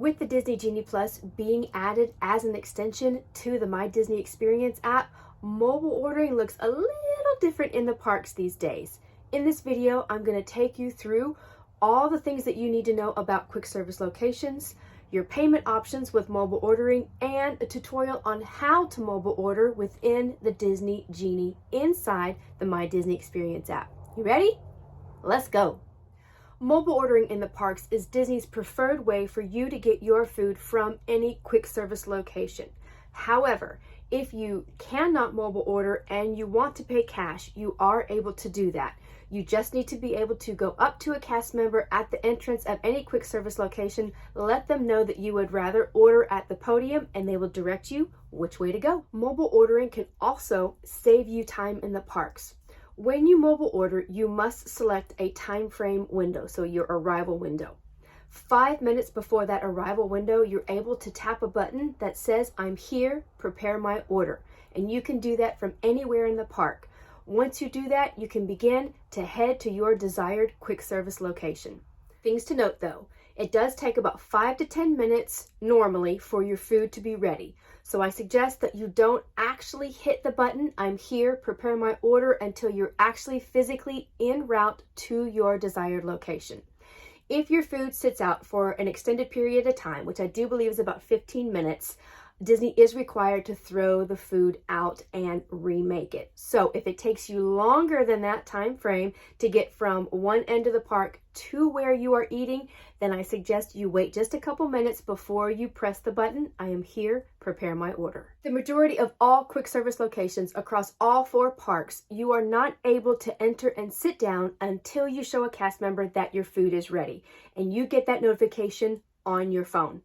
With the Disney Genie Plus being added as an extension to the My Disney Experience app, mobile ordering looks a little different in the parks these days. In this video, I'm going to take you through all the things that you need to know about quick service locations, your payment options with mobile ordering, and a tutorial on how to mobile order within the Disney Genie inside the My Disney Experience app. You ready? Let's go. Mobile ordering in the parks is Disney's preferred way for you to get your food from any quick service location. However, if you cannot mobile order and you want to pay cash, you are able to do that. You just need to be able to go up to a cast member at the entrance of any quick service location, let them know that you would rather order at the podium, and they will direct you which way to go. Mobile ordering can also save you time in the parks. When you mobile order, you must select a time frame window, so your arrival window. 5 minutes before that arrival window, you're able to tap a button that says, "I'm here, prepare my order." And you can do that from anywhere in the park. Once you do that, you can begin to head to your desired quick service location. Things to note though, it does take about 5 to 10 minutes normally for your food to be ready. So I suggest that you don't actually hit the button, "I'm here, prepare my order," until you're actually physically en route to your desired location. If your food sits out for an extended period of time, which I do believe is about 15 minutes, Disney is required to throw the food out and remake it. So if it takes you longer than that time frame to get from one end of the park to where you are eating, then I suggest you wait just a couple minutes before you press the button, "I am here, prepare my order." The majority of all quick service locations across all 4 parks, you are not able to enter and sit down until you show a cast member that your food is ready, and you get that notification on your phone.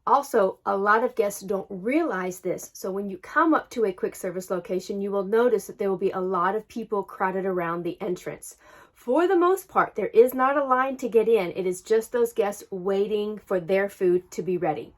Also, a lot of guests don't realize this, so when you come up to a quick service location, you will notice that there will be a lot of people crowded around the entrance. For the most part, there is not a line to get in. It is just those guests waiting for their food to be ready.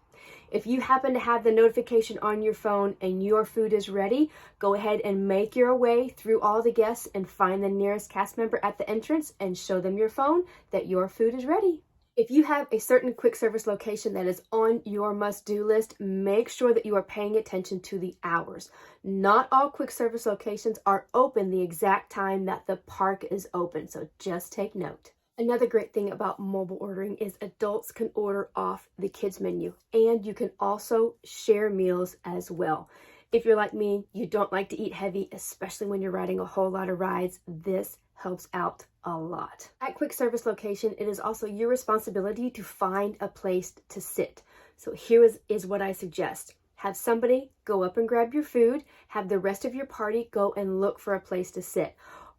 If you happen to have the notification on your phone and your food is ready, go ahead and make your way through all the guests and find the nearest cast member at the entrance and show them your phone that your food is ready. If you have a certain quick service location that is on your must-do list, make sure that you are paying attention to the hours. Not all quick service locations are open the exact time that the park is open, so just take note. Another great thing about mobile ordering is adults can order off the kids menu, and you can also share meals as well. If you're like me, you don't like to eat heavy, especially when you're riding a whole lot of rides, this helps out a lot. At quick service location, it is also your responsibility to find a place to sit. So here is what I suggest. Have somebody go up and grab your food, have the rest of your party go and look for a place to sit.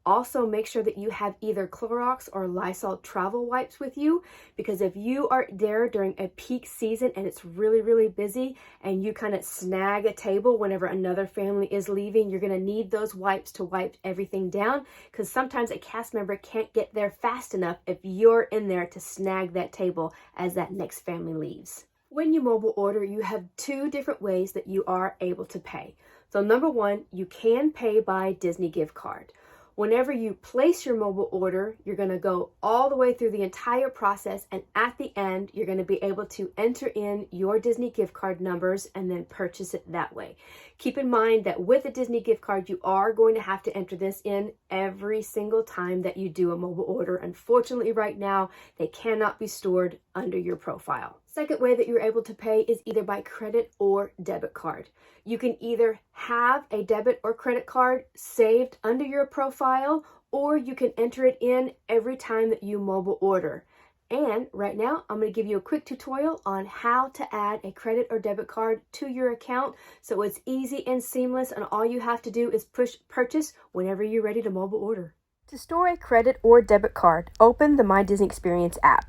Also, make sure that you have either Clorox or Lysol travel wipes with you, because if you are there during a peak season and it's really, really busy and you kind of snag a table whenever another family is leaving, you're going to need those wipes to wipe everything down, because sometimes a cast member can't get there fast enough if you're in there to snag that table as that next family leaves. When you mobile order, you have 2 different ways that you are able to pay. So number 1, you can pay by Disney gift card. Whenever you place your mobile order, you're going to go all the way through the entire process, and at the end, you're going to be able to enter in your Disney gift card numbers and then purchase it that way. Keep in mind that with a Disney gift card, you are going to have to enter this in every single time that you do a mobile order. Unfortunately, right now, they cannot be stored under your profile. Second way that you're able to pay is either by credit or debit card. You can either have a debit or credit card saved under your profile, or you can enter it in every time that you mobile order. And right now, I'm going to give you a quick tutorial on how to add a credit or debit card to your account, so it's easy and seamless, and all you have to do is push purchase whenever you're ready to mobile order. To store a credit or debit card, open the My Disney Experience app.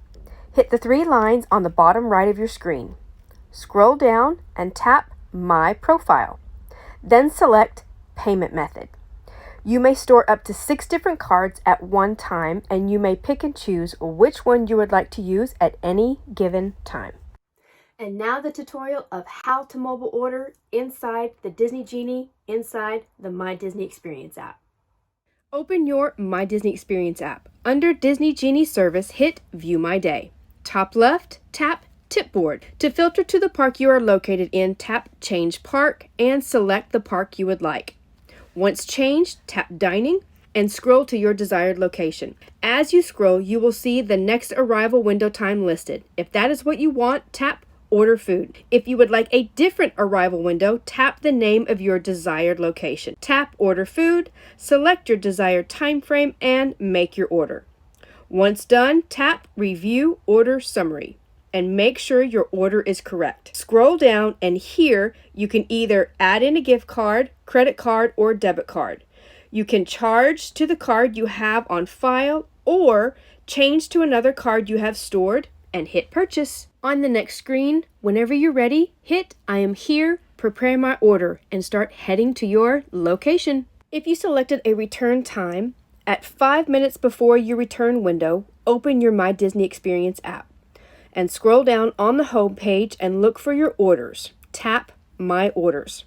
Hit the 3 lines on the bottom right of your screen. Scroll down and tap My Profile. Then select Payment Method. You may store up to 6 different cards at one time, and you may pick and choose which one you would like to use at any given time. And now the tutorial of how to mobile order inside the Disney Genie, inside the My Disney Experience app. Open your My Disney Experience app. Under Disney Genie Service, hit View My Day. Top left, tap Tip board. To filter to the park you are located in, tap Change Park and select the park you would like. Once changed, tap Dining and scroll to your desired location. As you scroll, you will see the next arrival window time listed. If that is what you want, tap Order Food. If you would like a different arrival window, tap the name of your desired location. Tap Order Food, select your desired time frame, and make your order. Once done, tap Review Order Summary and make sure your order is correct. Scroll down and here you can either add in a gift card, credit card, or debit card. You can charge to the card you have on file or change to another card you have stored and hit purchase. On the next screen, whenever you're ready, hit I am here, prepare my order, and start heading to your location. If you selected a return time, at 5 minutes before your return window, open your My Disney Experience app and scroll down on the home page and look for your orders. Tap My Orders.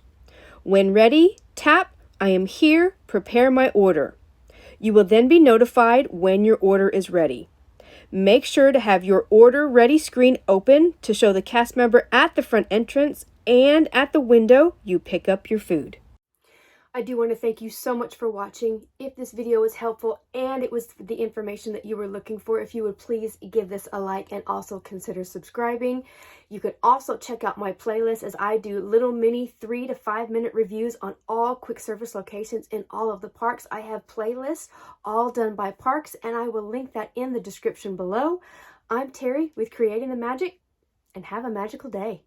When ready, tap I am here, prepare my order. You will then be notified when your order is ready. Make sure to have your order ready screen open to show the cast member at the front entrance and at the window you pick up your food. I do want to thank you so much for watching. If this video was helpful and it was the information that you were looking for, if you would please give this a like and also consider subscribing. You can also check out my playlist as I do little mini 3 to 5 minute reviews on all quick service locations in all of the parks. I have playlists all done by parks and I will link that in the description below. I'm Terry with Creating the Magic and have a magical day.